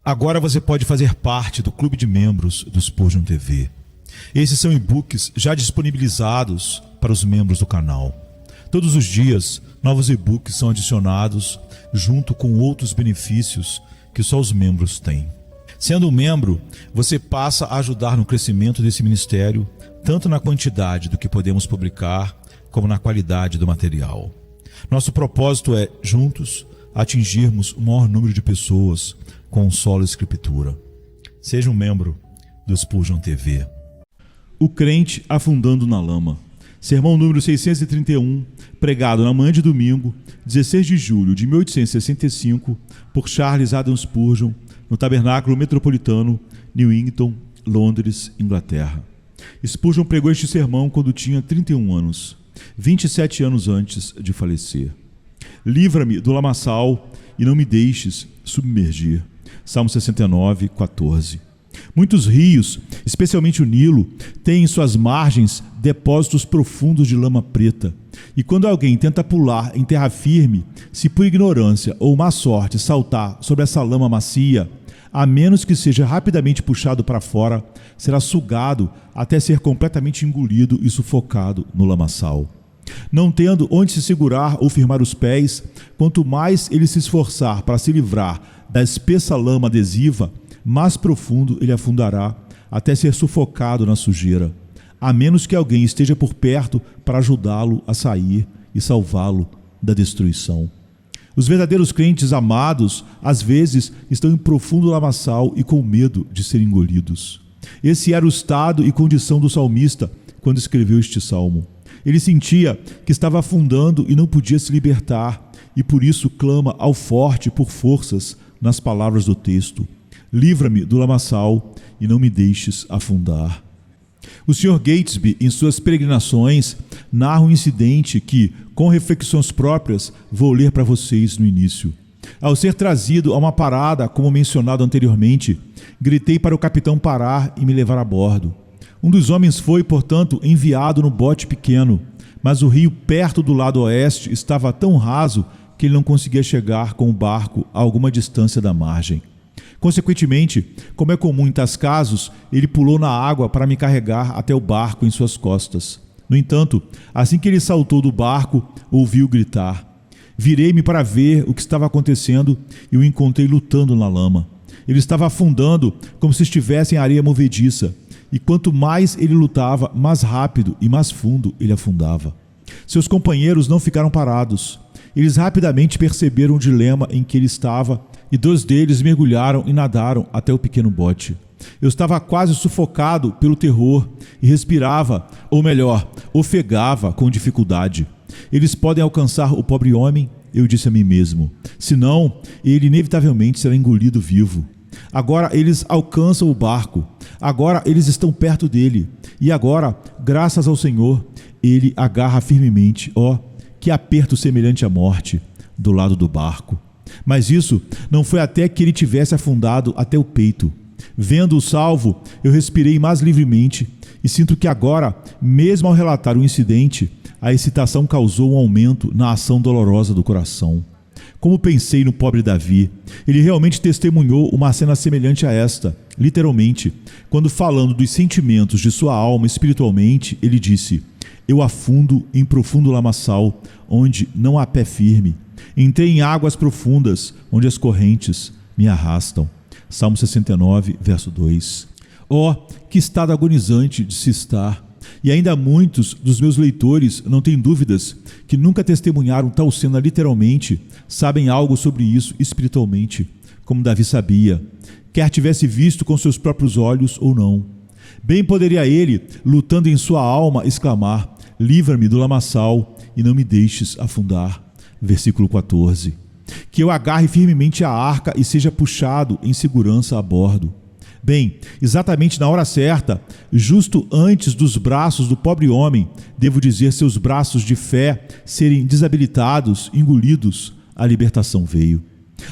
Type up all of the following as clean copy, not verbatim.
Agora você pode fazer parte do clube de membros do Spurgeon TV. Esses são e-books já disponibilizados para os membros do canal. Todos os dias, novos e-books são adicionados junto com outros benefícios que só os membros têm. Sendo um membro, você passa a ajudar no crescimento desse ministério, tanto na quantidade do que podemos publicar, como na qualidade do material. Nosso propósito é, juntos, atingirmos o maior número de pessoas com solo escritura. Seja um membro do Spurgeon TV. O crente afundando na lama. Sermão número 631, pregado na manhã de domingo, 16 de julho de 1865, por Charles Haddon Spurgeon, no Tabernáculo Metropolitano, Newington, Londres, Inglaterra. Spurgeon pregou este sermão quando tinha 31 anos, 27 anos antes de falecer. Livra-me do lamaçal e não me deixes submergir. Salmo 69, 14. Muitos rios, especialmente o Nilo, têm em suas margens depósitos profundos de lama preta. E quando alguém tenta pular em terra firme, se por ignorância ou má sorte saltar sobre essa lama macia, a menos que seja rapidamente puxado para fora, será sugado até ser completamente engolido e sufocado no lamaçal. Não tendo onde se segurar ou firmar os pés, quanto mais ele se esforçar para se livrar da espessa lama adesiva, mais profundo ele afundará, até ser sufocado na sujeira, a menos que alguém esteja por perto para ajudá-lo a sair e salvá-lo da destruição. Os verdadeiros crentes amados, às vezes, estão em profundo lamaçal e com medo de serem engolidos. Esse era o estado e condição do salmista quando escreveu este salmo. Ele sentia que estava afundando e não podia se libertar, e por isso clama ao forte por forças nas palavras do texto: livra-me do lamaçal e não me deixes afundar. O Sr. Gatesby, em suas peregrinações, narra um incidente que, com reflexões próprias, vou ler para vocês no início. Ao ser trazido a uma parada, como mencionado anteriormente, gritei para o capitão parar e me levar a bordo. Um dos homens foi, portanto, enviado no bote pequeno, mas o rio perto do lado oeste estava tão raso que ele não conseguia chegar com o barco a alguma distância da margem. Consequentemente, como é comum em tais casos, ele pulou na água para me carregar até o barco em suas costas. No entanto, assim que ele saltou do barco, ouvi-o gritar. Virei-me para ver o que estava acontecendo e o encontrei lutando na lama. Ele estava afundando como se estivesse em areia movediça, e quanto mais ele lutava, mais rápido e mais fundo ele afundava. Seus companheiros não ficaram parados. Eles rapidamente perceberam o dilema em que ele estava, e 2 deles mergulharam e nadaram até o pequeno bote. Eu estava quase sufocado pelo terror e respirava, ou melhor, ofegava com dificuldade. Eles podem alcançar o pobre homem, eu disse a mim mesmo. Senão, ele inevitavelmente será engolido vivo. Agora eles alcançam o barco. Agora eles estão perto dele. E agora, graças ao Senhor, ele agarra firmemente, que aperto semelhante à morte, do lado do barco. Mas isso não foi até que ele tivesse afundado até o peito. Vendo-o salvo, eu respirei mais livremente e sinto que agora, mesmo ao relatar o incidente, a excitação causou um aumento na ação dolorosa do coração. Como pensei no pobre Davi, ele realmente testemunhou uma cena semelhante a esta, literalmente, quando falando dos sentimentos de sua alma espiritualmente, ele disse: eu afundo em profundo lamaçal, onde não há pé firme. Entrei em águas profundas, onde as correntes me arrastam. Salmo 69, verso 2. Que estado agonizante de se estar! E ainda muitos dos meus leitores, não têm dúvidas, que nunca testemunharam tal cena literalmente, sabem algo sobre isso espiritualmente, como Davi sabia, quer tivesse visto com seus próprios olhos ou não. Bem poderia ele, lutando em sua alma, exclamar: livra-me do lamaçal e não me deixes afundar. Versículo 14. Que eu agarre firmemente a arca e seja puxado em segurança a bordo. Bem, exatamente na hora certa, justo antes dos braços do pobre homem, devo dizer, seus braços de fé serem desabilitados, engolidos, a libertação veio.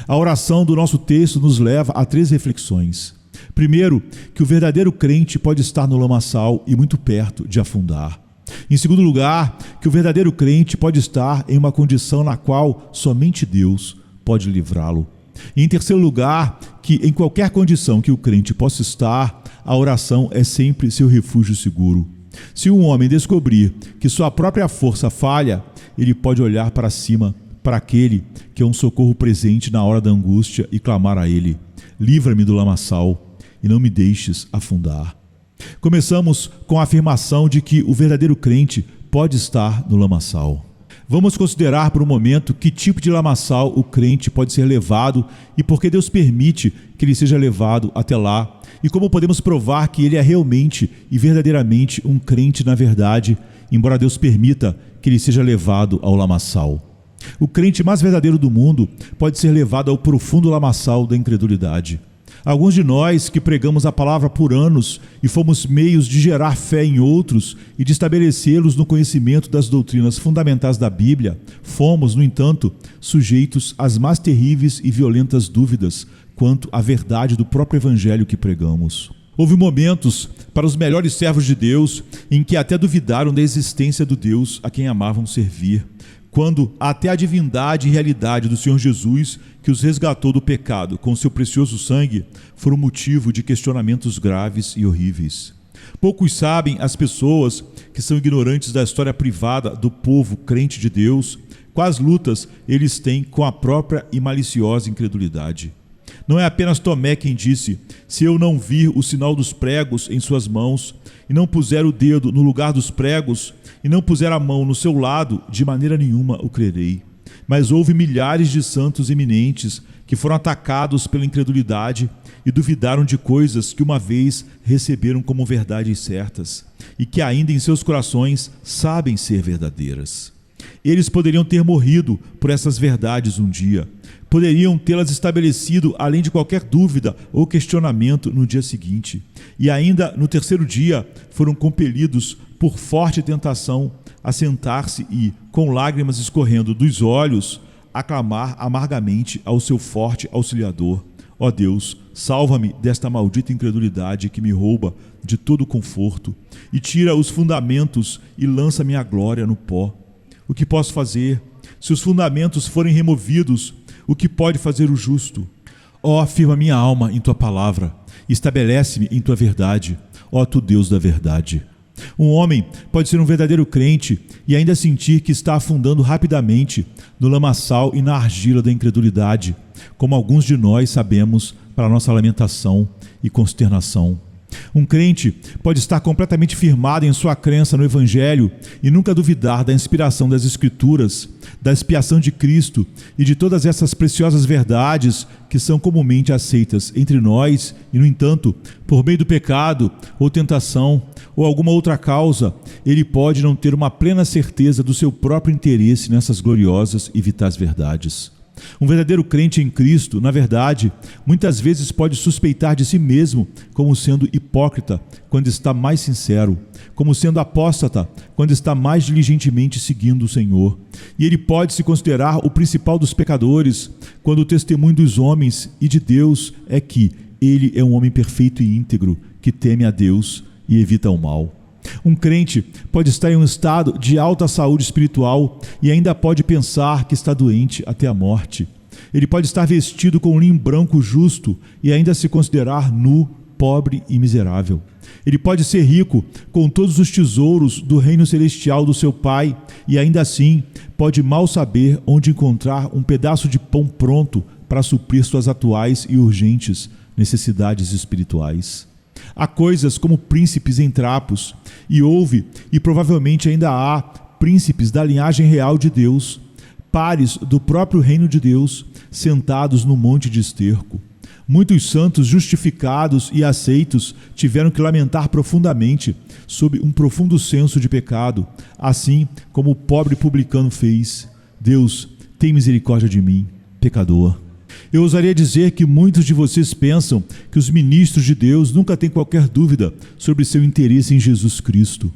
A oração do nosso texto nos leva a 3 reflexões. Primeiro, que o verdadeiro crente pode estar no lamaçal e muito perto de afundar. Em segundo lugar, que o verdadeiro crente pode estar em uma condição na qual somente Deus pode livrá-lo. E em terceiro lugar, que em qualquer condição que o crente possa estar, a oração é sempre seu refúgio seguro. Se um homem descobrir que sua própria força falha, ele pode olhar para cima, para aquele que é um socorro presente na hora da angústia e clamar a ele: livra-me do lamaçal e não me deixes afundar. Começamos com a afirmação de que o verdadeiro crente pode estar no lamaçal. Vamos considerar por um momento que tipo de lamaçal o crente pode ser levado e por que Deus permite que ele seja levado até lá, e como podemos provar que ele é realmente e verdadeiramente um crente na verdade, embora Deus permita que ele seja levado ao lamaçal. O crente mais verdadeiro do mundo pode ser levado ao profundo lamaçal da incredulidade. Alguns de nós que pregamos a palavra por anos e fomos meios de gerar fé em outros e de estabelecê-los no conhecimento das doutrinas fundamentais da Bíblia, fomos, no entanto, sujeitos às mais terríveis e violentas dúvidas quanto à verdade do próprio evangelho que pregamos. Houve momentos para os melhores servos de Deus em que até duvidaram da existência do Deus a quem amavam servir, quando até a divindade e realidade do Senhor Jesus, que os resgatou do pecado com seu precioso sangue, foram motivo de questionamentos graves e horríveis. Poucos sabem as pessoas que são ignorantes da história privada do povo crente de Deus, quais lutas eles têm com a própria e maliciosa incredulidade. Não é apenas Tomé quem disse: se eu não vir o sinal dos pregos em suas mãos, e não puser o dedo no lugar dos pregos, e não puser a mão no seu lado, de maneira nenhuma o crerei. Mas houve milhares de santos eminentes que foram atacados pela incredulidade e duvidaram de coisas que uma vez receberam como verdades certas, e que ainda em seus corações sabem ser verdadeiras. Eles poderiam ter morrido por essas verdades um dia, poderiam tê-las estabelecido além de qualquer dúvida ou questionamento no dia seguinte, e ainda no terceiro dia foram compelidos por forte tentação a sentar-se e, com lágrimas escorrendo dos olhos, aclamar amargamente ao seu forte auxiliador: ó Deus, salva-me desta maldita incredulidade que me rouba de todo o conforto e tira os fundamentos e lança minha glória no pó. O que posso fazer? Se os fundamentos forem removidos, o que pode fazer o justo? Ó, firma minha alma em tua palavra, estabelece-me em tua verdade, ó tu Deus da verdade. Um homem pode ser um verdadeiro crente e ainda sentir que está afundando rapidamente no lamaçal e na argila da incredulidade, como alguns de nós sabemos para nossa lamentação e consternação. Um crente pode estar completamente firmado em sua crença no Evangelho e nunca duvidar da inspiração das Escrituras, da expiação de Cristo e de todas essas preciosas verdades que são comumente aceitas entre nós e, no entanto, por meio do pecado ou tentação ou alguma outra causa, ele pode não ter uma plena certeza do seu próprio interesse nessas gloriosas e vitais verdades. Um verdadeiro crente em Cristo, na verdade, muitas vezes pode suspeitar de si mesmo como sendo hipócrita quando está mais sincero, como sendo apóstata quando está mais diligentemente seguindo o Senhor. E ele pode se considerar o principal dos pecadores quando o testemunho dos homens e de Deus é que ele é um homem perfeito e íntegro, que teme a Deus e evita o mal. Um crente pode estar em um estado de alta saúde espiritual e ainda pode pensar que está doente até a morte. Ele pode estar vestido com um linho branco justo e ainda se considerar nu, pobre e miserável. Ele pode ser rico com todos os tesouros do reino celestial do seu Pai e ainda assim pode mal saber onde encontrar um pedaço de pão pronto para suprir suas atuais e urgentes necessidades espirituais. Há coisas como príncipes em trapos, e houve, e provavelmente ainda há, príncipes da linhagem real de Deus, pares do próprio reino de Deus, sentados no monte de esterco. Muitos santos justificados e aceitos tiveram que lamentar profundamente sob um profundo senso de pecado, assim como o pobre publicano fez. Deus, tem misericórdia de mim, pecador. Eu ousaria dizer que muitos de vocês pensam que os ministros de Deus nunca têm qualquer dúvida sobre seu interesse em Jesus Cristo.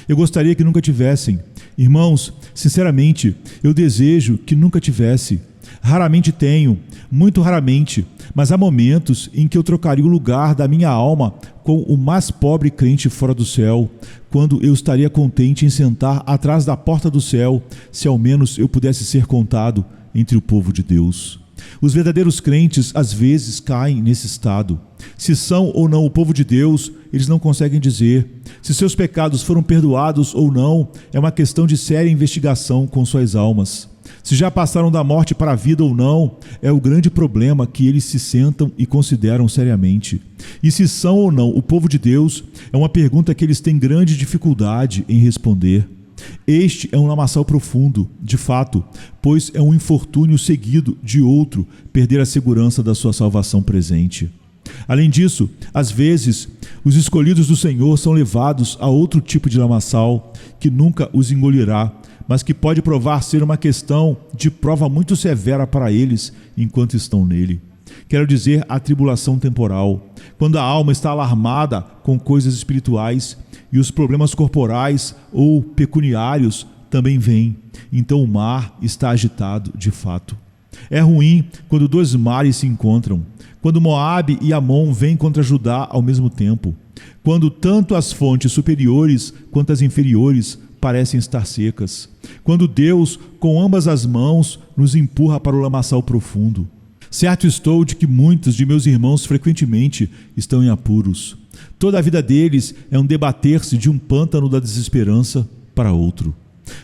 Eu gostaria que nunca tivessem. Irmãos, sinceramente, eu desejo que nunca tivesse. Raramente tenho, muito raramente, mas há momentos em que eu trocaria o lugar da minha alma com o mais pobre crente fora do céu, quando eu estaria contente em sentar atrás da porta do céu, se ao menos eu pudesse ser contado entre o povo de Deus. Os verdadeiros crentes às vezes caem nesse estado. Se são ou não o povo de Deus, eles não conseguem dizer. Se seus pecados foram perdoados ou não, é uma questão de séria investigação com suas almas. Se já passaram da morte para a vida ou não, é o grande problema que eles se sentam e consideram seriamente. E se são ou não o povo de Deus, é uma pergunta que eles têm grande dificuldade em responder. Este é um lamaçal profundo, de fato, pois é um infortúnio seguido de outro perder a segurança da sua salvação presente. Além disso, às vezes, os escolhidos do Senhor são levados a outro tipo de lamaçal que nunca os engolirá, mas que pode provar ser uma questão de prova muito severa para eles enquanto estão nele. Quero dizer, a tribulação temporal, quando a alma está alarmada com coisas espirituais e os problemas corporais ou pecuniários também vêm, então o mar está agitado de fato. É ruim quando dois mares se encontram, quando Moabe e Amon vêm contra Judá ao mesmo tempo, quando tanto as fontes superiores quanto as inferiores parecem estar secas, quando Deus, com ambas as mãos, nos empurra para o lamaçal profundo. Certo estou de que muitos de meus irmãos frequentemente estão em apuros. Toda a vida deles é um debater-se de um pântano da desesperança para outro.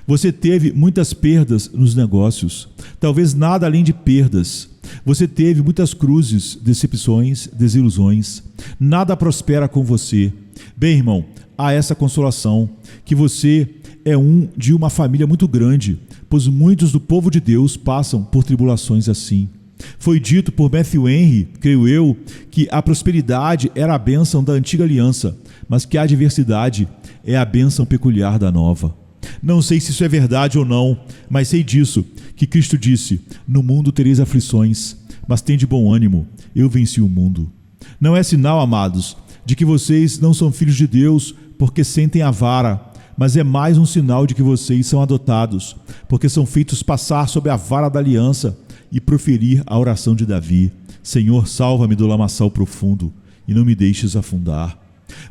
Você teve muitas perdas nos negócios, talvez nada além de perdas. Você teve muitas cruzes, decepções, desilusões. Nada prospera com você. Bem, irmão, há essa consolação, que você é de uma família muito grande, pois muitos do povo de Deus passam por tribulações assim. Foi dito por Matthew Henry, creio eu, que a prosperidade era a bênção da antiga aliança, mas que a adversidade é a bênção peculiar da nova. Não sei se isso é verdade ou não, mas sei disso, que Cristo disse: no mundo tereis aflições, mas tende bom ânimo, eu venci o mundo. Não é sinal, amados, de que vocês não são filhos de Deus porque sentem a vara, mas é mais um sinal de que vocês são adotados, porque são feitos passar sob a vara da aliança e proferir a oração de Davi: Senhor, salva-me do lamaçal profundo e não me deixes afundar.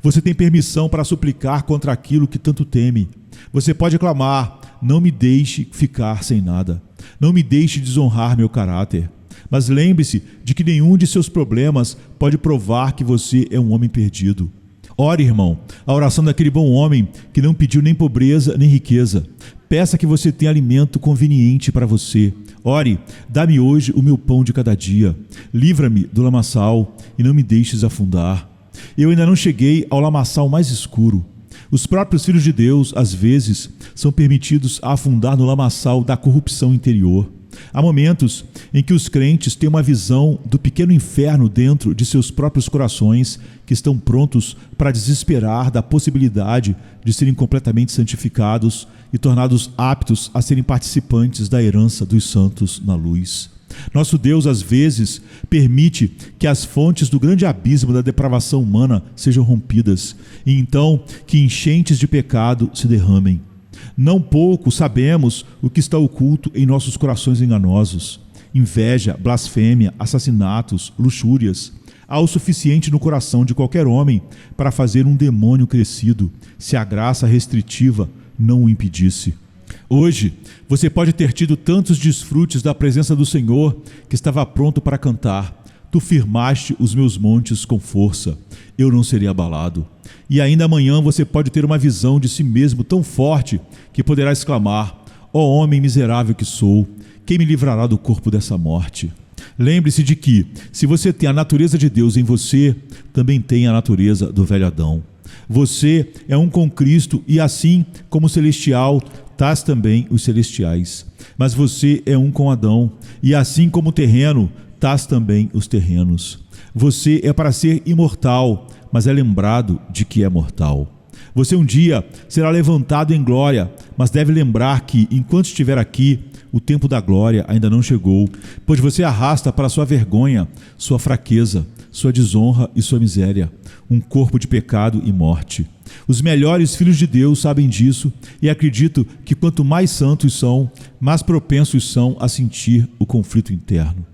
Você tem permissão para suplicar contra aquilo que tanto teme. Você pode clamar: não me deixe ficar sem nada, não me deixe desonrar meu caráter. Mas lembre-se de que nenhum de seus problemas pode provar que você é um homem perdido. Ore, irmão, a oração daquele bom homem que não pediu nem pobreza nem riqueza. Peça que você tenha alimento conveniente para você. Ore: dá-me hoje o meu pão de cada dia. Livra-me do lamaçal e não me deixes afundar. Eu ainda não cheguei ao lamaçal mais escuro. Os próprios filhos de Deus, às vezes, são permitidos a afundar no lamaçal da corrupção interior. Há momentos em que os crentes têm uma visão do pequeno inferno dentro de seus próprios corações, que estão prontos para desesperar da possibilidade de serem completamente santificados e tornados aptos a serem participantes da herança dos santos na luz. Nosso Deus, às vezes, permite que as fontes do grande abismo da depravação humana sejam rompidas, e então que enchentes de pecado se derramem. Não pouco sabemos o que está oculto em nossos corações enganosos: inveja, blasfêmia, assassinatos, luxúrias. Há o suficiente no coração de qualquer homem para fazer um demônio crescido, se a graça restritiva não o impedisse. Hoje, você pode ter tido tantos desfrutes da presença do Senhor que estava pronto para cantar: Tu firmaste os meus montes com força, eu não serei abalado. E ainda amanhã você pode ter uma visão de si mesmo tão forte que poderá exclamar: ó homem miserável que sou, quem me livrará do corpo dessa morte? Lembre-se de que, se você tem a natureza de Deus em você, também tem a natureza do velho Adão. Você é um com Cristo e, assim como celestial, tais também os celestiais. Mas você é um com Adão e, assim como terreno, tais também os terrenos. Você é para ser imortal, mas é lembrado de que é mortal. Você um dia será levantado em glória, mas deve lembrar que, enquanto estiver aqui, o tempo da glória ainda não chegou, pois você arrasta para sua vergonha, sua fraqueza, sua desonra e sua miséria, um corpo de pecado e morte. Os melhores filhos de Deus sabem disso e acredito que quanto mais santos são, mais propensos são a sentir o conflito interno.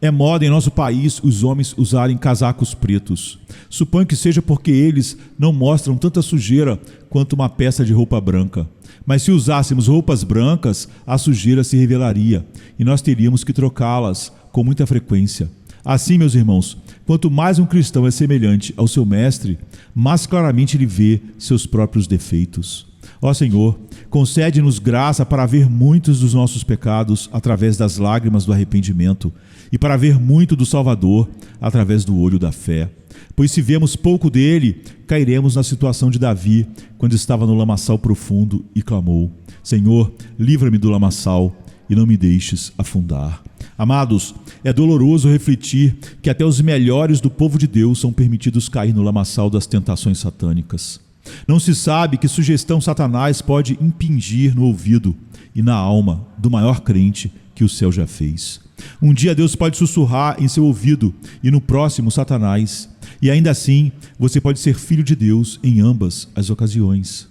É moda em nosso país os homens usarem casacos pretos. Suponho que seja porque eles não mostram tanta sujeira quanto uma peça de roupa branca. Mas se usássemos roupas brancas, a sujeira se revelaria e nós teríamos que trocá-las com muita frequência. Assim, meus irmãos, quanto mais um cristão é semelhante ao seu mestre, mais claramente ele vê seus próprios defeitos. Ó Senhor, concede-nos graça para ver muitos dos nossos pecados através das lágrimas do arrependimento e para ver muito do Salvador através do olho da fé. Pois se vemos pouco dele, cairemos na situação de Davi, quando estava no lamaçal profundo e clamou: Senhor, livra-me do lamaçal e não me deixes afundar. Amados, é doloroso refletir que até os melhores do povo de Deus são permitidos cair no lamaçal das tentações satânicas. Não se sabe que sugestão Satanás pode impingir no ouvido e na alma do maior crente que o céu já fez. Um dia Deus pode sussurrar em seu ouvido e no próximo Satanás, e ainda assim você pode ser filho de Deus em ambas as ocasiões.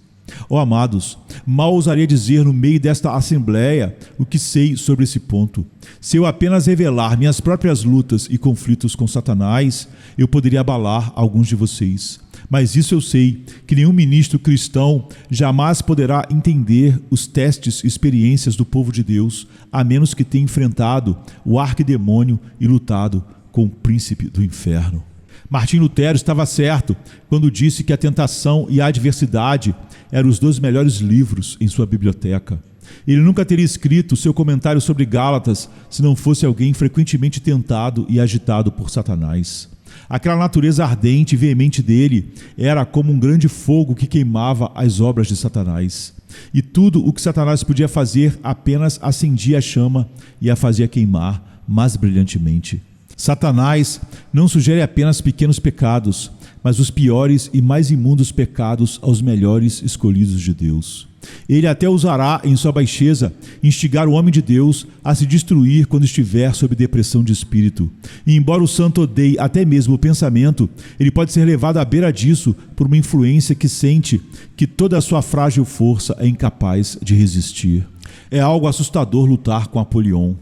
Ó amados, mal ousaria dizer no meio desta assembleia o que sei sobre esse ponto. Se eu apenas revelar minhas próprias lutas e conflitos com Satanás, eu poderia abalar alguns de vocês. Mas isso eu sei, que nenhum ministro cristão jamais poderá entender os testes e experiências do povo de Deus, a menos que tenha enfrentado o arquidemônio e lutado com o príncipe do inferno. Martim Lutero estava certo quando disse que a tentação e a adversidade eram os 2 melhores livros em sua biblioteca. Ele nunca teria escrito seu comentário sobre Gálatas se não fosse alguém frequentemente tentado e agitado por Satanás. Aquela natureza ardente e veemente dele era como um grande fogo que queimava as obras de Satanás. E tudo o que Satanás podia fazer apenas acendia a chama e a fazia queimar mais brilhantemente. Satanás não sugere apenas pequenos pecados, mas os piores e mais imundos pecados aos melhores escolhidos de Deus. Ele até usará em sua baixeza instigar o homem de Deus a se destruir quando estiver sob depressão de espírito. E embora o santo odeie até mesmo o pensamento, ele pode ser levado à beira disso por uma influência que sente que toda a sua frágil força é incapaz de resistir. É algo assustador lutar com Apolion.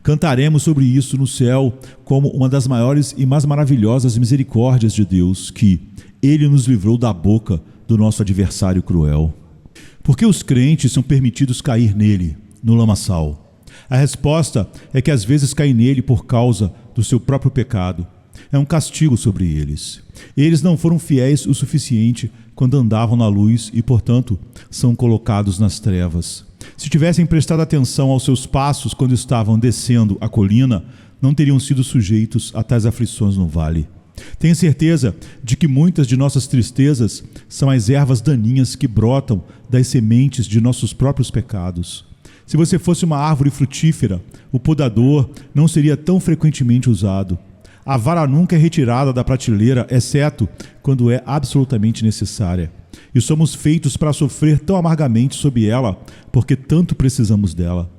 Cantaremos sobre isso no céu como uma das maiores e mais maravilhosas misericórdias de Deus, que Ele nos livrou da boca do nosso adversário cruel. Por que os crentes são permitidos cair nele, no lamaçal? A resposta é que às vezes caem nele por causa do seu próprio pecado. É um castigo sobre eles. Eles não foram fiéis o suficiente quando andavam na luz e, portanto, são colocados nas trevas. Se tivessem prestado atenção aos seus passos quando estavam descendo a colina, não teriam sido sujeitos a tais aflições no vale. Tenho certeza de que muitas de nossas tristezas são as ervas daninhas que brotam das sementes de nossos próprios pecados. Se você fosse uma árvore frutífera, o podador não seria tão frequentemente usado. A vara nunca é retirada da prateleira, exceto quando é absolutamente necessária. E somos feitos para sofrer tão amargamente sob ela, porque tanto precisamos dela.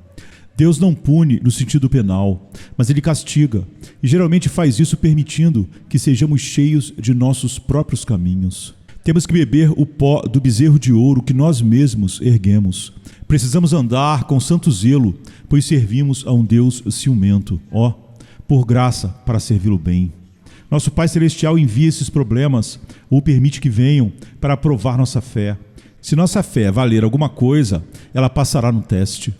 Deus não pune no sentido penal, mas Ele castiga, e geralmente faz isso permitindo que sejamos cheios de nossos próprios caminhos. Temos que beber o pó do bezerro de ouro que nós mesmos erguemos. Precisamos andar com santo zelo, pois servimos a um Deus ciumento, por graça para servi-lo bem. Nosso Pai Celestial envia esses problemas, ou permite que venham, para provar nossa fé. Se nossa fé valer alguma coisa, ela passará no teste.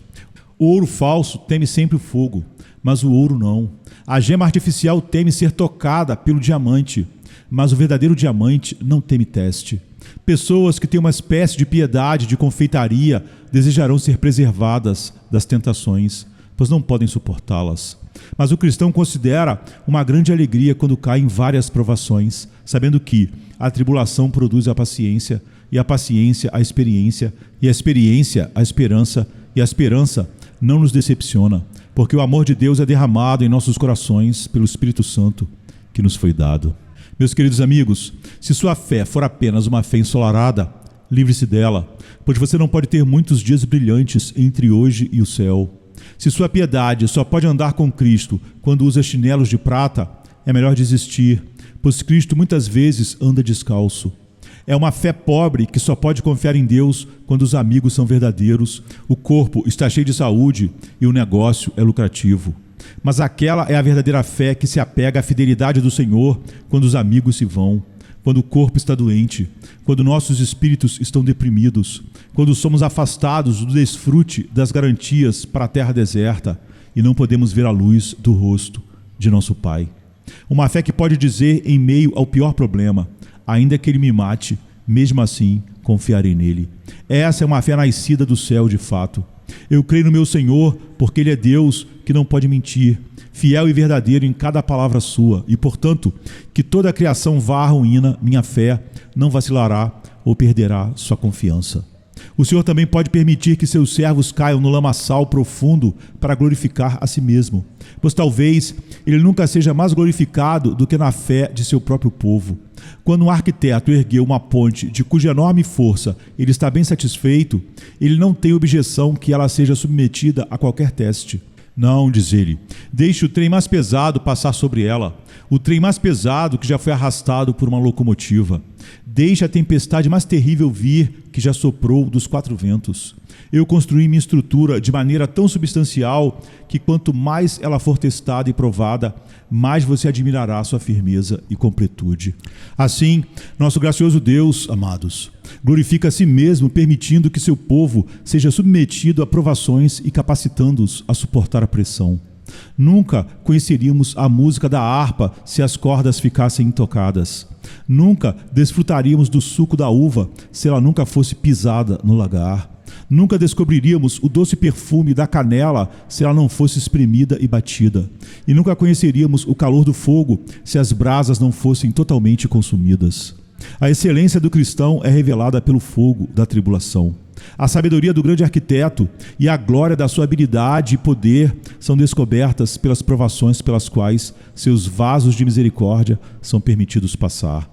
O ouro falso teme sempre o fogo, mas o ouro não. A gema artificial teme ser tocada pelo diamante, mas o verdadeiro diamante não teme teste. Pessoas que têm uma espécie de piedade de confeitaria desejarão ser preservadas das tentações, pois não podem suportá-las. Mas o cristão considera uma grande alegria quando cai em várias provações, sabendo que a tribulação produz a paciência, e a paciência a experiência, e a experiência a esperança, e a esperança não nos decepciona, porque o amor de Deus é derramado em nossos corações pelo Espírito Santo que nos foi dado. Meus queridos amigos, se sua fé for apenas uma fé ensolarada, livre-se dela, pois você não pode ter muitos dias brilhantes entre hoje e o céu. Se sua piedade só pode andar com Cristo quando usa chinelos de prata, é melhor desistir, pois Cristo muitas vezes anda descalço. É uma fé pobre que só pode confiar em Deus quando os amigos são verdadeiros, o corpo está cheio de saúde e o negócio é lucrativo. Mas aquela é a verdadeira fé que se apega à fidelidade do Senhor quando os amigos se vão, quando o corpo está doente, quando nossos espíritos estão deprimidos, quando somos afastados do desfrute das garantias para a terra deserta e não podemos ver a luz do rosto de nosso Pai. Uma fé que pode dizer em meio ao pior problema: ainda que Ele me mate, mesmo assim confiarei nele. Essa é uma fé nascida do céu de fato. Eu creio no meu Senhor, porque Ele é Deus que não pode mentir, fiel e verdadeiro em cada palavra sua, e portanto, que toda a criação vá à ruína, minha fé não vacilará ou perderá sua confiança. O Senhor também pode permitir que seus servos caiam no lamaçal profundo para glorificar a si mesmo, pois talvez Ele nunca seja mais glorificado do que na fé de seu próprio povo. Quando um arquiteto ergueu uma ponte de cuja enorme força ele está bem satisfeito, ele não tem objeção que ela seja submetida a qualquer teste. Não, diz ele, deixe o trem mais pesado passar sobre ela, o trem mais pesado que já foi arrastado por uma locomotiva. Deixe a tempestade mais terrível vir que já soprou dos quatro ventos. Eu construí minha estrutura de maneira tão substancial que quanto mais ela for testada e provada, mais você admirará sua firmeza e completude. Assim, nosso gracioso Deus, amados, glorifica a si mesmo, permitindo que seu povo seja submetido a provações e capacitando-os a suportar a pressão. Nunca conheceríamos a música da harpa se as cordas ficassem intocadas. Nunca desfrutaríamos do suco da uva se ela nunca fosse pisada no lagar. Nunca descobriríamos o doce perfume da canela se ela não fosse espremida e batida. E nunca conheceríamos o calor do fogo se as brasas não fossem totalmente consumidas. A excelência do cristão é revelada pelo fogo da tribulação. A sabedoria do grande arquiteto e a glória da sua habilidade e poder são descobertas pelas provações pelas quais seus vasos de misericórdia são permitidos passar.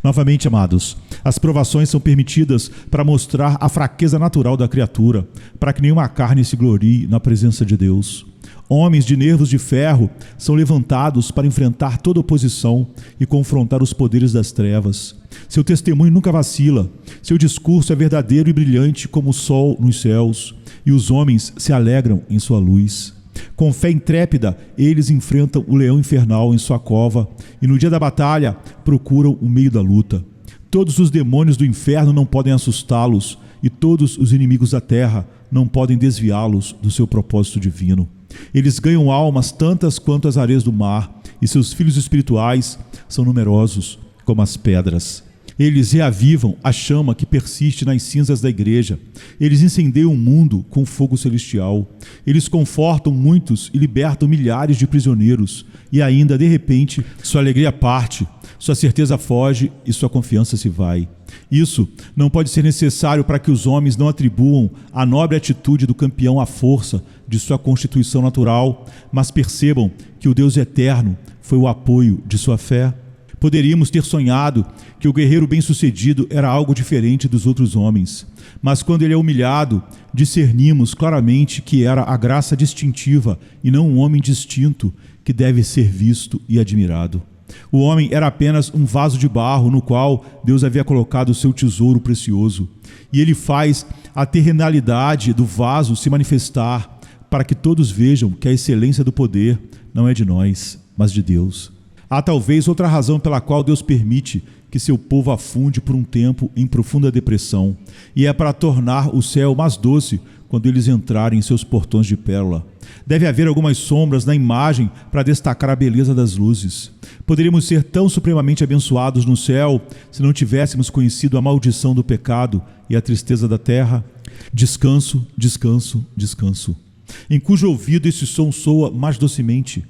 Novamente, amados, as provações são permitidas para mostrar a fraqueza natural da criatura, para que nenhuma carne se glorie na presença de Deus. Homens de nervos de ferro são levantados para enfrentar toda oposição e confrontar os poderes das trevas. Seu testemunho nunca vacila, seu discurso é verdadeiro e brilhante como o sol nos céus, e os homens se alegram em sua luz. Com fé intrépida, eles enfrentam o leão infernal em sua cova e no dia da batalha procuram o meio da luta. Todos os demônios do inferno não podem assustá-los e todos os inimigos da terra não podem desviá-los do seu propósito divino. Eles ganham almas tantas quanto as areias do mar e seus filhos espirituais são numerosos como as pedras. Eles reavivam a chama que persiste nas cinzas da igreja. Eles incendeiam o mundo com fogo celestial. Eles confortam muitos e libertam milhares de prisioneiros. E ainda, de repente, sua alegria parte, sua certeza foge e sua confiança se vai. Isso não pode ser necessário para que os homens não atribuam à nobre atitude do campeão a força de sua constituição natural, mas percebam que o Deus eterno foi o apoio de sua fé. Poderíamos ter sonhado que o guerreiro bem-sucedido era algo diferente dos outros homens, mas quando ele é humilhado, discernimos claramente que era a graça distintiva e não um homem distinto que deve ser visto e admirado. O homem era apenas um vaso de barro no qual Deus havia colocado o seu tesouro precioso, e ele faz a terrenalidade do vaso se manifestar para que todos vejam que a excelência do poder não é de nós, mas de Deus. Há talvez outra razão pela qual Deus permite que seu povo afunde por um tempo em profunda depressão, e é para tornar o céu mais doce quando eles entrarem em seus portões de pérola. Deve haver algumas sombras na imagem para destacar a beleza das luzes. Poderíamos ser tão supremamente abençoados no céu se não tivéssemos conhecido a maldição do pecado e a tristeza da terra. Descanso, descanso, descanso. Em cujo ouvido esse som soa mais docemente.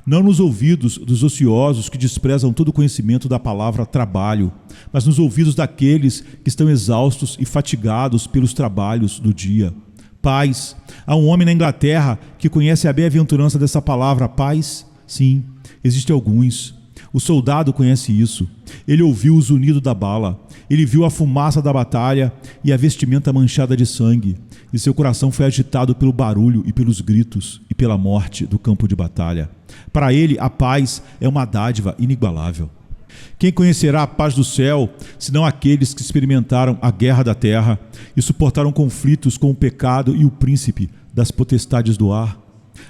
Não nos ouvidos dos ociosos que desprezam todo o conhecimento da palavra trabalho, mas nos ouvidos daqueles que estão exaustos e fatigados pelos trabalhos do dia. Paz. Há um homem na Inglaterra que conhece a bem-aventurança dessa palavra paz? Sim, existem alguns. O soldado conhece isso. Ele ouviu o zunido da bala. Ele viu a fumaça da batalha e a vestimenta manchada de sangue. E seu coração foi agitado pelo barulho e pelos gritos e pela morte do campo de batalha. Para ele, a paz é uma dádiva inigualável. Quem conhecerá a paz do céu, senão aqueles que experimentaram a guerra da terra e suportaram conflitos com o pecado e o príncipe das potestades do ar?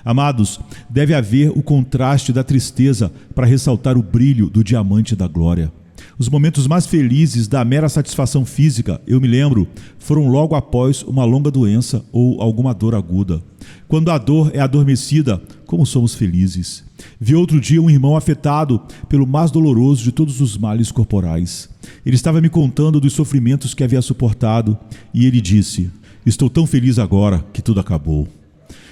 Amados, deve haver o contraste da tristeza para ressaltar o brilho do diamante da glória. Os momentos mais felizes da mera satisfação física, eu me lembro, foram logo após uma longa doença ou alguma dor aguda. Quando a dor é adormecida, como somos felizes. Vi outro dia um irmão afetado pelo mais doloroso de todos os males corporais. Ele estava me contando dos sofrimentos que havia suportado e ele disse: "Estou tão feliz agora que tudo acabou."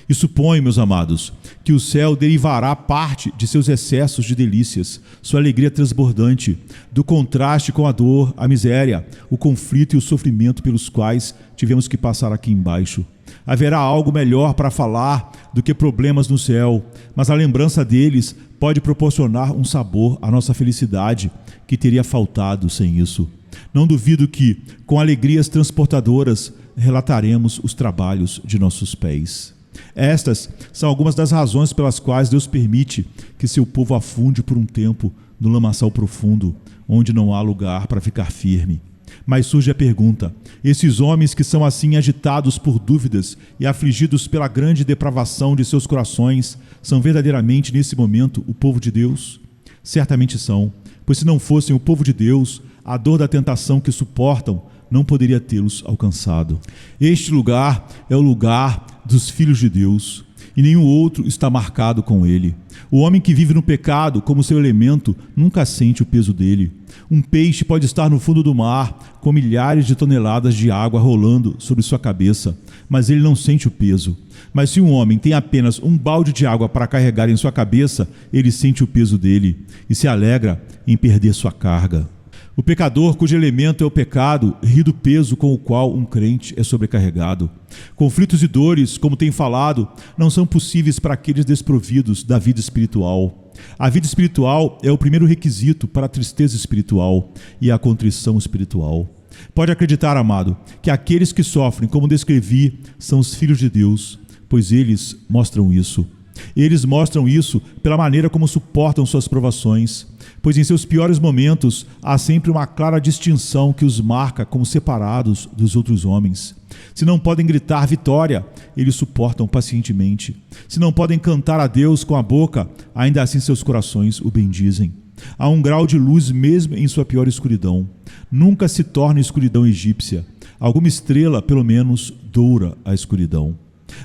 E suponho, meus amados, que o céu derivará parte de seus excessos de delícias, sua alegria transbordante, do contraste com a dor, a miséria, o conflito e o sofrimento pelos quais tivemos que passar aqui embaixo. Haverá algo melhor para falar do que problemas no céu, mas a lembrança deles pode proporcionar um sabor à nossa felicidade que teria faltado sem isso. Não duvido que, com alegrias transportadoras, relataremos os trabalhos de nossos pés. Estas são algumas das razões pelas quais Deus permite que seu povo afunde por um tempo no lamaçal profundo, onde não há lugar para ficar firme. Mas surge a pergunta: esses homens que são assim agitados por dúvidas e afligidos pela grande depravação de seus corações, são verdadeiramente nesse momento o povo de Deus? Certamente são, pois se não fossem o povo de Deus, a dor da tentação que suportam não poderia tê-los alcançado. Este lugar é o lugar dos filhos de Deus, e nenhum outro está marcado com ele. O homem que vive no pecado como seu elemento nunca sente o peso dele. Um peixe pode estar no fundo do mar, com milhares de toneladas de água rolando sobre sua cabeça, mas ele não sente o peso. Mas se um homem tem apenas um balde de água para carregar em sua cabeça, ele sente o peso dele e se alegra em perder sua carga. O pecador, cujo elemento é o pecado, ri do peso com o qual um crente é sobrecarregado. Conflitos e dores, como tem falado, não são possíveis para aqueles desprovidos da vida espiritual. A vida espiritual é o primeiro requisito para a tristeza espiritual e a contrição espiritual. Pode acreditar, amado, que aqueles que sofrem, como descrevi, são os filhos de Deus, pois eles mostram isso. Eles mostram isso pela maneira como suportam suas provações, pois em seus piores momentos há sempre uma clara distinção que os marca como separados dos outros homens. Se não podem gritar vitória, eles suportam pacientemente. Se não podem cantar a Deus com a boca, ainda assim seus corações o bendizem. Há um grau de luz mesmo em sua pior escuridão. Nunca se torna escuridão egípcia. Alguma estrela, pelo menos, doura a escuridão.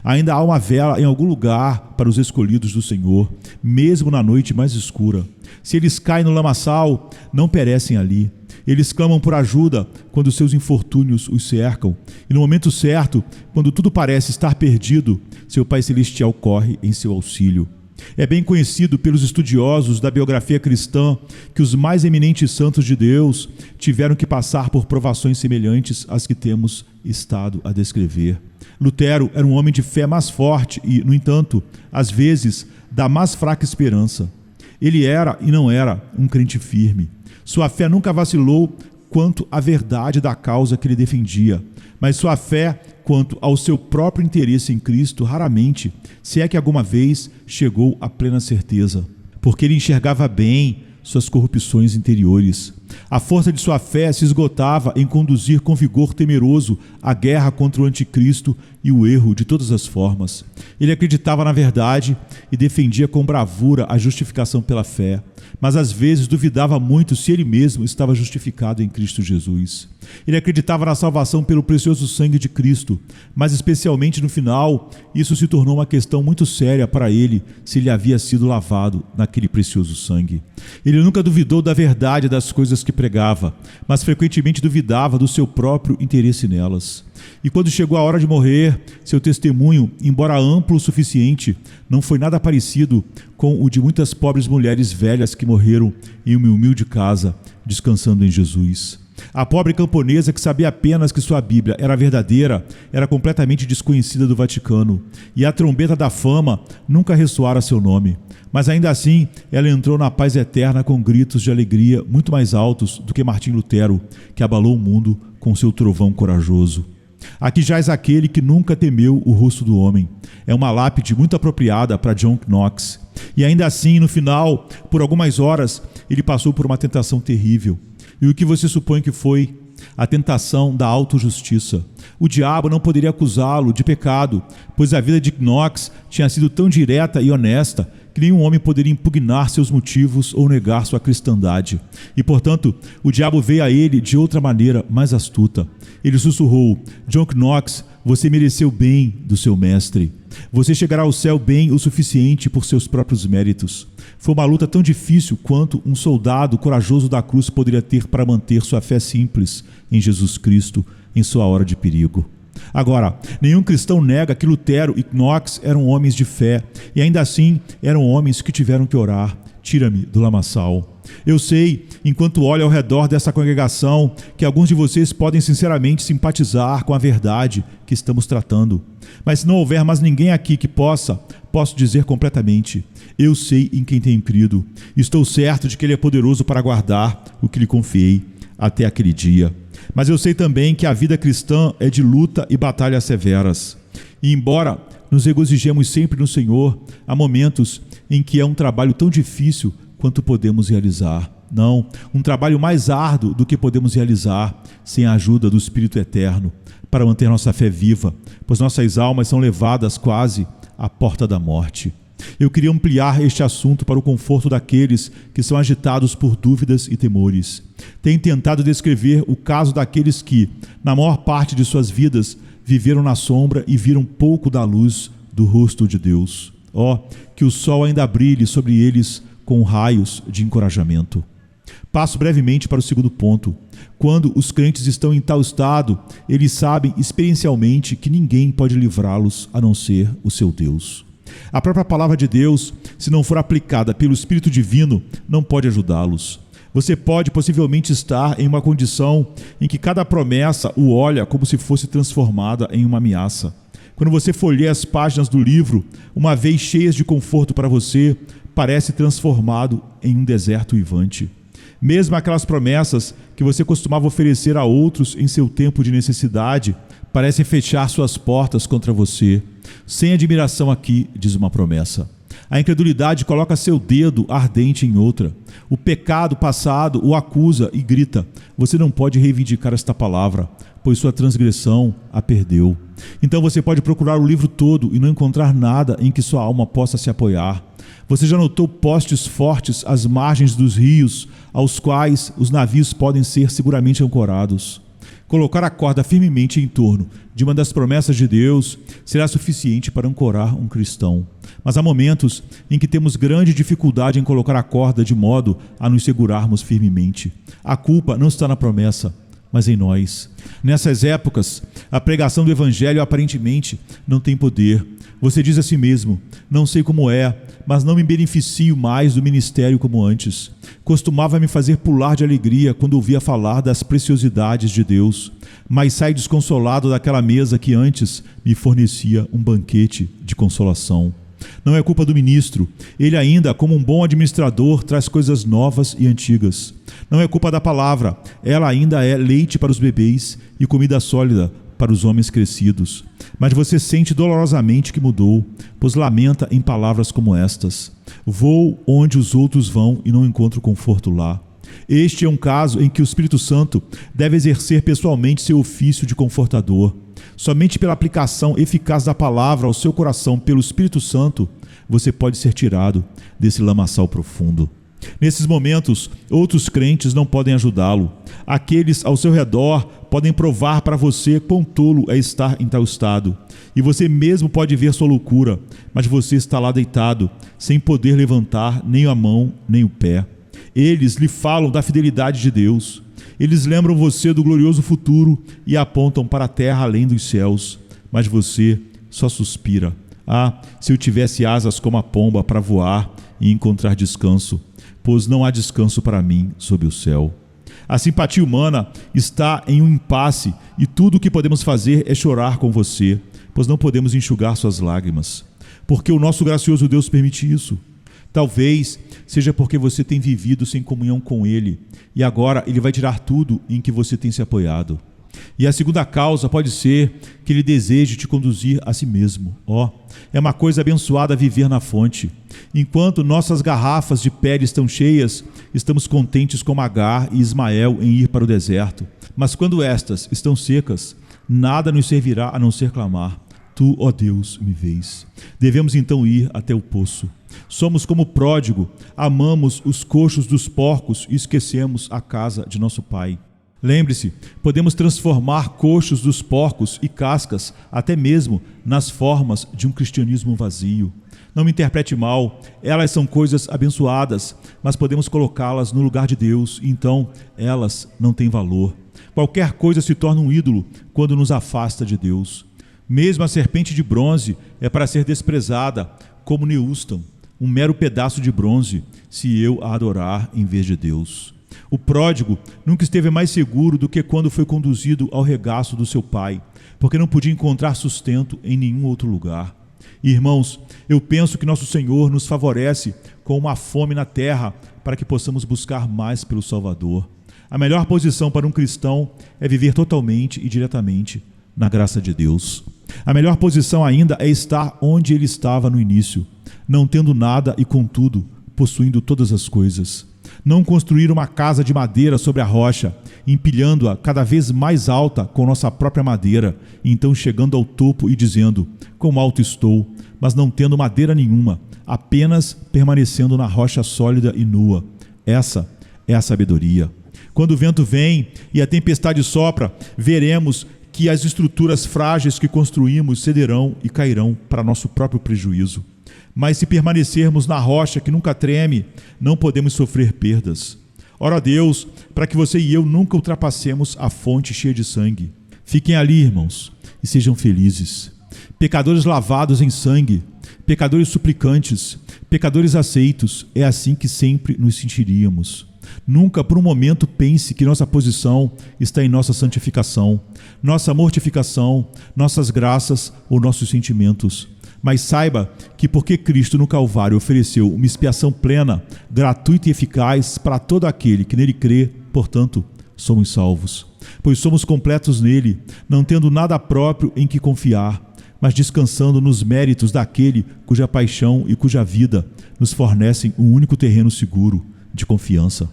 Ainda há uma vela em algum lugar para os escolhidos do Senhor, mesmo na noite mais escura. Se eles caem no lamaçal, não perecem ali. Eles clamam por ajuda quando seus infortúnios os cercam. E no momento certo, quando tudo parece estar perdido, seu Pai Celestial corre em seu auxílio. É bem conhecido pelos estudiosos da biografia cristã que os mais eminentes santos de Deus tiveram que passar por provações semelhantes às que temos estado a descrever. Lutero era um homem de fé mais forte e, no entanto, às vezes, da mais fraca esperança. Ele era e não era um crente firme. Sua fé nunca vacilou quanto à verdade da causa que ele defendia, mas sua fé quanto ao seu próprio interesse em Cristo raramente, se é que alguma vez, chegou à plena certeza, porque ele enxergava bem suas corrupções interiores. A força de sua fé se esgotava em conduzir com vigor temeroso a guerra contra o anticristo e o erro de todas as formas. Ele acreditava na verdade e defendia com bravura a justificação pela fé, mas às vezes duvidava muito se ele mesmo estava justificado em Cristo Jesus. Ele acreditava na salvação pelo precioso sangue de Cristo, mas especialmente no final, isso se tornou uma questão muito séria para ele, se ele havia sido lavado naquele precioso sangue. Ele nunca duvidou da verdade das coisas que pregava, mas frequentemente duvidava do seu próprio interesse nelas. E quando chegou a hora de morrer, seu testemunho, embora amplo o suficiente, não foi nada parecido com o de muitas pobres mulheres velhas que morreram em uma humilde casa, descansando em Jesus. A pobre camponesa que sabia apenas que sua Bíblia era verdadeira, era completamente desconhecida do Vaticano, e a trombeta da fama nunca ressoara seu nome. Mas ainda assim, ela entrou na paz eterna com gritos de alegria muito mais altos do que Martim Lutero, que abalou o mundo com seu trovão corajoso. Aqui jaz aquele que nunca temeu o rosto do homem. É uma lápide muito apropriada para John Knox. E ainda assim, no final, por algumas horas, ele passou por uma tentação terrível. E o que você supõe que foi? a tentação da autojustiça. O diabo não poderia acusá-lo de pecado, pois a vida de Enoque tinha sido tão direta e honesta que nenhum homem poderia impugnar seus motivos ou negar sua cristandade. E, portanto, o diabo veio a ele de outra maneira mais astuta. Ele sussurrou: John Knox, você mereceu bem do seu mestre. Você chegará ao céu bem o suficiente por seus próprios méritos. Foi uma luta tão difícil quanto um soldado corajoso da cruz poderia ter para manter sua fé simples em Jesus Cristo em sua hora de perigo. Agora, nenhum cristão nega que Lutero e Knox eram homens de fé, e ainda assim eram homens que tiveram que orar: tira-me do lamaçal. Eu sei, enquanto olho ao redor dessa congregação, que alguns de vocês podem sinceramente simpatizar com a verdade que estamos tratando. Mas se não houver mais ninguém aqui que posso dizer completamente: eu sei em quem tenho crido. Estou certo de que Ele é poderoso para guardar o que lhe confiei até aquele dia. Mas eu sei também que a vida cristã é de luta e batalhas severas. E embora nos regozijemos sempre no Senhor, há momentos em que é um trabalho tão difícil quanto podemos realizar. Não, um trabalho mais árduo do que podemos realizar sem a ajuda do Espírito Eterno para manter nossa fé viva, pois nossas almas são levadas quase à porta da morte. Eu queria ampliar este assunto para o conforto daqueles que são agitados por dúvidas e temores. Tenho tentado descrever o caso daqueles que, na maior parte de suas vidas, viveram na sombra e viram pouco da luz do rosto de Deus. Que o sol ainda brilhe sobre eles com raios de encorajamento. Passo brevemente para o segundo ponto. Quando os crentes estão em tal estado, eles sabem experiencialmente que ninguém pode livrá-los a não ser o seu Deus. A própria palavra de Deus, se não for aplicada pelo Espírito Divino, não pode ajudá-los. Você pode possivelmente estar em uma condição em que cada promessa o olha como se fosse transformada em uma ameaça. Quando você folheia as páginas do livro, uma vez cheias de conforto para você, parece transformado em um deserto uivante. Mesmo aquelas promessas que você costumava oferecer a outros em seu tempo de necessidade, parecem fechar suas portas contra você. Sem admiração aqui, diz uma promessa. A incredulidade coloca seu dedo ardente em outra. O pecado passado o acusa e grita: você não pode reivindicar esta palavra, pois sua transgressão a perdeu. Então você pode procurar o livro todo e não encontrar nada em que sua alma possa se apoiar. Você já notou postes fortes às margens dos rios, aos quais os navios podem ser seguramente ancorados. Colocar a corda firmemente em torno de uma das promessas de Deus será suficiente para ancorar um cristão. Mas há momentos em que temos grande dificuldade em colocar a corda de modo a nos segurarmos firmemente. A culpa não está na promessa, mas em nós. Nessas épocas, a pregação do Evangelho aparentemente não tem poder. Você diz a si mesmo: não sei como é, mas não me beneficio mais do ministério como antes. Costumava me fazer pular de alegria quando ouvia falar das preciosidades de Deus, mas saio desconsolado daquela mesa que antes me fornecia um banquete de consolação. Não é culpa do ministro. Ele ainda, como um bom administrador, traz coisas novas e antigas. Não é culpa da palavra. Ela ainda é leite para os bebês e comida sólida para os homens crescidos. Mas você sente dolorosamente que mudou, pois lamenta em palavras como estas: vou onde os outros vão e não encontro conforto lá. Este é um caso em que o Espírito Santo deve exercer pessoalmente seu ofício de confortador. Somente pela aplicação eficaz da palavra ao seu coração pelo Espírito Santo, você pode ser tirado desse lamaçal profundo. Nesses momentos, outros crentes não podem ajudá-lo. Aqueles ao seu redor podem provar para você quão tolo é estar em tal estado. E você mesmo pode ver sua loucura, mas você está lá deitado, sem poder levantar nem a mão nem o pé. Eles lhe falam da fidelidade de Deus. Eles lembram você do glorioso futuro e apontam para a terra além dos céus. Mas você só suspira: se eu tivesse asas como a pomba para voar e encontrar descanso, pois não há descanso para mim sob o céu. A simpatia humana está em um impasse e tudo o que podemos fazer é chorar com você, pois não podemos enxugar suas lágrimas. Porque o nosso gracioso Deus permite isso? Talvez seja porque você tem vivido sem comunhão com Ele e agora Ele vai tirar tudo em que você tem se apoiado. E a segunda causa pode ser que Ele deseje te conduzir a si mesmo. É uma coisa abençoada viver na fonte. Enquanto nossas garrafas de pele estão cheias, estamos contentes como Agar e Ismael em ir para o deserto. Mas quando estas estão secas, nada nos servirá a não ser clamar: Tu, ó Deus, me vês. Devemos então ir até o poço. Somos como o pródigo, amamos os coxos dos porcos e esquecemos a casa de nosso pai. Lembre-se, podemos transformar coxos dos porcos e cascas até mesmo nas formas de um cristianismo vazio. Não me interprete mal, elas são coisas abençoadas, mas podemos colocá-las no lugar de Deus, e então elas não têm valor. Qualquer coisa se torna um ídolo quando nos afasta de Deus. Mesmo a serpente de bronze é para ser desprezada como Neustan, um mero pedaço de bronze, se eu a adorar em vez de Deus. O pródigo nunca esteve mais seguro do que quando foi conduzido ao regaço do seu pai, porque não podia encontrar sustento em nenhum outro lugar. Irmãos, eu penso que nosso Senhor nos favorece com uma fome na terra para que possamos buscar mais pelo Salvador. A melhor posição para um cristão é viver totalmente e diretamente na graça de Deus. A melhor posição ainda é estar onde ele estava no início, não tendo nada e, contudo, possuindo todas as coisas. Não construir uma casa de madeira sobre a rocha, empilhando-a cada vez mais alta com nossa própria madeira, e então chegando ao topo e dizendo: quão alto estou, mas não tendo madeira nenhuma, apenas permanecendo na rocha sólida e nua. Essa é a sabedoria. Quando o vento vem e a tempestade sopra, veremos que as estruturas frágeis que construímos cederão e cairão para nosso próprio prejuízo. Mas se permanecermos na rocha que nunca treme, não podemos sofrer perdas. Ora a Deus, para que você e eu nunca ultrapassemos a fonte cheia de sangue. Fiquem ali, irmãos, e sejam felizes. Pecadores lavados em sangue, pecadores suplicantes, pecadores aceitos, é assim que sempre nos sentiríamos. Nunca por um momento pense que nossa posição está em nossa santificação, nossa mortificação, nossas graças ou nossos sentimentos. Mas saiba que porque Cristo no Calvário ofereceu uma expiação plena, gratuita e eficaz para todo aquele que nele crê, portanto, somos salvos. Pois somos completos nele, não tendo nada próprio em que confiar, mas descansando nos méritos daquele cuja paixão e cuja vida nos fornecem um único terreno seguro de confiança.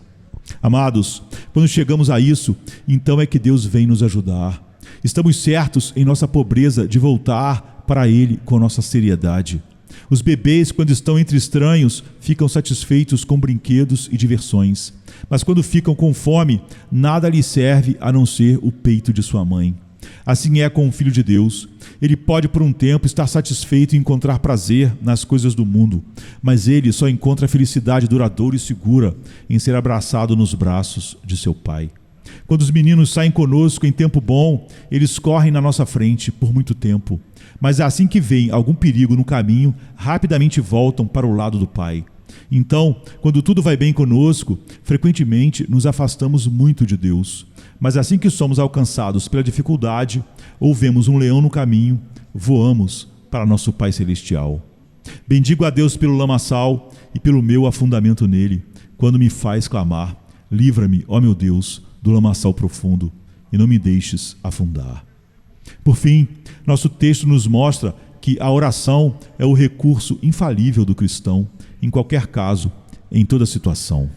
Amados, quando chegamos a isso, então é que Deus vem nos ajudar. Estamos certos em nossa pobreza de voltar para Ele com nossa seriedade. Os bebês, quando estão entre estranhos, ficam satisfeitos com brinquedos e diversões. Mas quando ficam com fome, nada lhes serve a não ser o peito de sua mãe. Assim é com o Filho de Deus. Ele pode por um tempo estar satisfeito em encontrar prazer nas coisas do mundo, mas ele só encontra felicidade duradoura e segura em ser abraçado nos braços de seu Pai. Quando os meninos saem conosco em tempo bom, eles correm na nossa frente por muito tempo, mas assim que veem algum perigo no caminho, rapidamente voltam para o lado do Pai. Então, quando tudo vai bem conosco, frequentemente nos afastamos muito de Deus. Mas assim que somos alcançados pela dificuldade, ou vemos um leão no caminho, voamos para nosso Pai Celestial. Bendigo a Deus pelo lamaçal e pelo meu afundamento nele, quando me faz clamar: livra-me, ó meu Deus, do lamaçal profundo, e não me deixes afundar. Por fim, nosso texto nos mostra que a oração é o recurso infalível do cristão, em qualquer caso, em toda situação.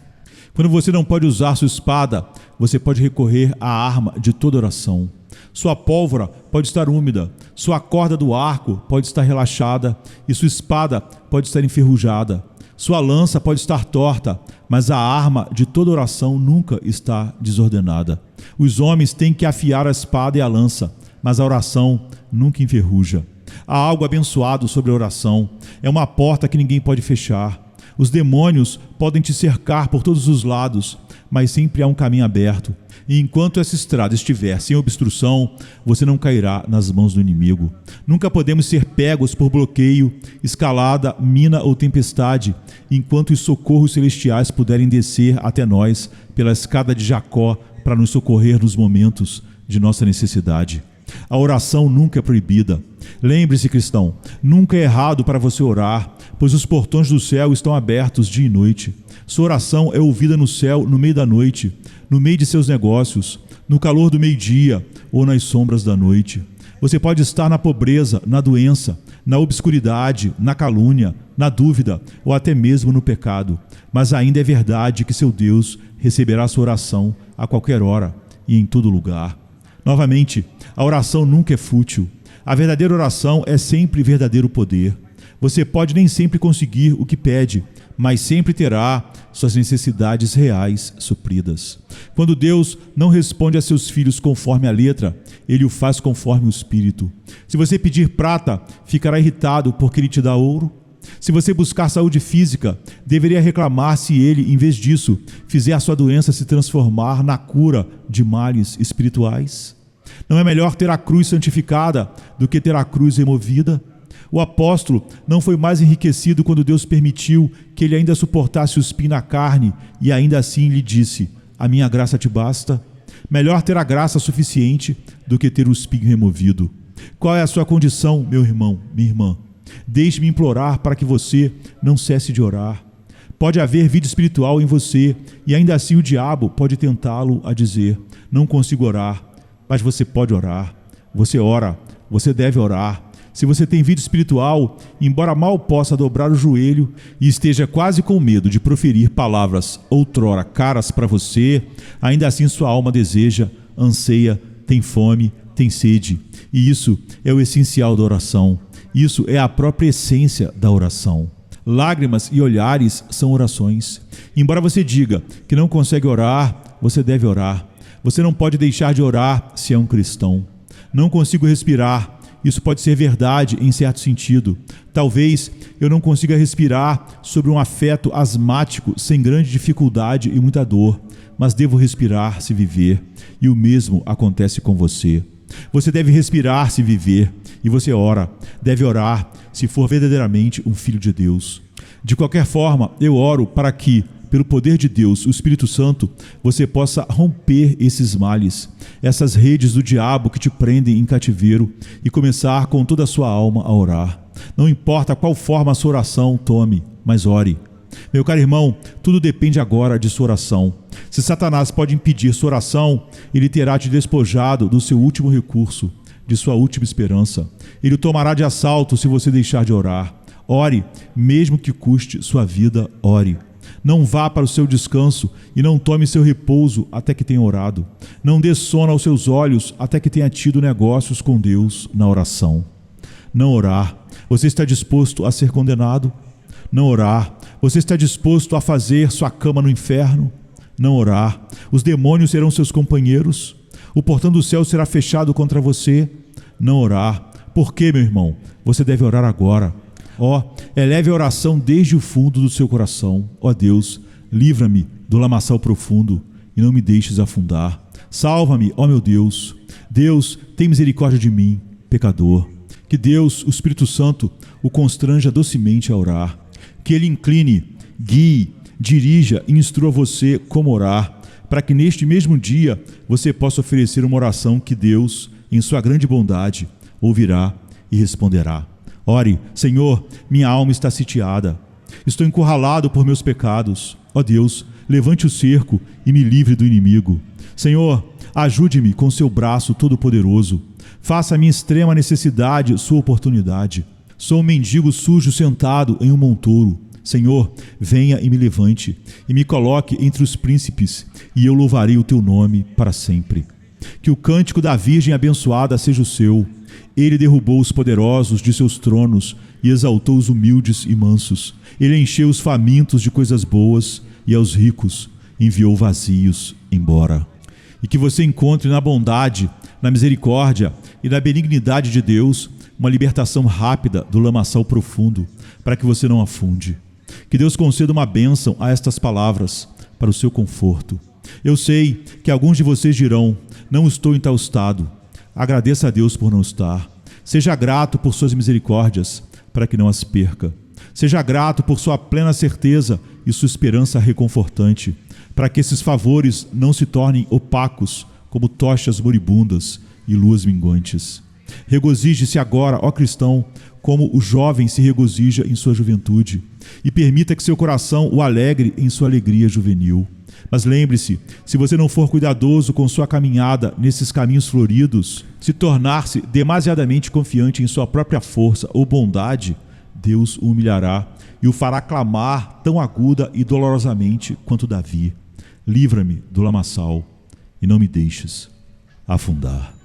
Quando você não pode usar sua espada, você pode recorrer à arma de toda oração. Sua pólvora pode estar úmida, sua corda do arco pode estar relaxada e sua espada pode estar enferrujada. Sua lança pode estar torta, mas a arma de toda oração nunca está desordenada. Os homens têm que afiar a espada e a lança, mas a oração nunca enferruja. Há algo abençoado sobre a oração. É uma porta que ninguém pode fechar. Os demônios podem te cercar por todos os lados, mas sempre há um caminho aberto. E enquanto essa estrada estiver sem obstrução, você não cairá nas mãos do inimigo. Nunca podemos ser pegos por bloqueio, escalada, mina ou tempestade, enquanto os socorros celestiais puderem descer até nós pela escada de Jacó para nos socorrer nos momentos de nossa necessidade. A oração nunca é proibida. Lembre-se, cristão, nunca é errado para você orar, pois os portões do céu estão abertos dia e noite. Sua oração é ouvida no céu no meio da noite, no meio de seus negócios, no calor do meio-dia ou nas sombras da noite. Você pode estar na pobreza, na doença, na obscuridade, na calúnia, na dúvida ou até mesmo no pecado, mas ainda é verdade que seu Deus receberá sua oração a qualquer hora e em todo lugar. Novamente, a oração nunca é fútil. A verdadeira oração é sempre verdadeiro poder. Você pode nem sempre conseguir o que pede, mas sempre terá suas necessidades reais supridas. Quando Deus não responde a seus filhos conforme a letra, Ele o faz conforme o Espírito. Se você pedir prata, ficará irritado porque Ele te dá ouro? Se você buscar saúde física, deveria reclamar se Ele, em vez disso, fizer a sua doença se transformar na cura de males espirituais? Não é melhor ter a cruz santificada do que ter a cruz removida? O apóstolo não foi mais enriquecido quando Deus permitiu que ele ainda suportasse o espinho na carne e ainda assim lhe disse: a minha graça te basta. Melhor ter a graça suficiente do que ter o espinho removido. Qual é a sua condição, meu irmão, minha irmã? Deixe-me implorar para que você não cesse de orar. Pode haver vida espiritual em você e ainda assim o diabo pode tentá-lo a dizer: não consigo orar. Mas você pode orar. Você ora, você deve orar. Se você tem vida espiritual, embora mal possa dobrar o joelho e esteja quase com medo de proferir palavras outrora caras para você, ainda assim sua alma deseja, anseia, tem fome, tem sede. E isso é o essencial da oração. Isso é a própria essência da oração. Lágrimas e olhares são orações. Embora você diga que não consegue orar, você deve orar. Você não pode deixar de orar se é um cristão. Não consigo respirar. Isso pode ser verdade em certo sentido. Talvez eu não consiga respirar sobre um afeto asmático sem grande dificuldade e muita dor, mas devo respirar se viver, e o mesmo acontece com você. Você deve respirar se viver, e você ora, deve orar se for verdadeiramente um filho de Deus. De qualquer forma, eu oro para que, pelo poder de Deus, o Espírito Santo, você possa romper esses males, essas redes do diabo que te prendem em cativeiro e começar com toda a sua alma a orar. Não importa qual forma a sua oração tome, mas ore. Meu caro irmão, tudo depende agora de sua oração. Se Satanás pode impedir sua oração, ele terá te despojado do seu último recurso, de sua última esperança. Ele o tomará de assalto se você deixar de orar. Ore, mesmo que custe sua vida, ore. Não vá para o seu descanso e não tome seu repouso até que tenha orado. Não dê sono aos seus olhos até que tenha tido negócios com Deus na oração. Não orar, você está disposto a ser condenado? Não orar, você está disposto a fazer sua cama no inferno? Não orar, os demônios serão seus companheiros? O portão do céu será fechado contra você? Não orar. Por quê, meu irmão? Você deve orar agora. Eleve a oração desde o fundo do seu coração. Deus, livra-me do lamaçal profundo e não me deixes afundar. Salva-me, meu Deus. Deus, tem misericórdia de mim, pecador. Que Deus, o Espírito Santo, o constranja docemente a orar. Que Ele incline, guie, dirija e instrua você como orar, para que neste mesmo dia você possa oferecer uma oração que Deus, em sua grande bondade, ouvirá e responderá. Ore: Senhor, minha alma está sitiada. Estou encurralado por meus pecados. Deus, levante o cerco e me livre do inimigo. Senhor, ajude-me com seu braço todo-poderoso. Faça a minha extrema necessidade sua oportunidade. Sou um mendigo sujo sentado em um montouro. Senhor, venha e me levante, e me coloque entre os príncipes, e eu louvarei o teu nome para sempre. Que o cântico da Virgem abençoada seja o seu. Ele derrubou os poderosos de seus tronos e exaltou os humildes e mansos. Ele encheu os famintos de coisas boas e aos ricos enviou vazios embora. E que você encontre na bondade, na misericórdia e na benignidade de Deus uma libertação rápida do lamaçal profundo, para que você não afunde. Que Deus conceda uma bênção a estas palavras para o seu conforto. Eu sei que alguns de vocês dirão: não estou em tal estado. Agradeça a Deus por não estar. Seja grato por suas misericórdias, para que não as perca. Seja grato por sua plena certeza e sua esperança reconfortante, para que esses favores não se tornem opacos como tochas moribundas e luas minguantes. Regozije-se agora, cristão, como o jovem se regozija em sua juventude, e permita que seu coração o alegre em sua alegria juvenil. Mas lembre-se, se você não for cuidadoso com sua caminhada nesses caminhos floridos, se tornar-se demasiadamente confiante em sua própria força ou bondade, Deus o humilhará e o fará clamar tão aguda e dolorosamente quanto Davi: livra-me do lamaçal. e não me deixes afundar.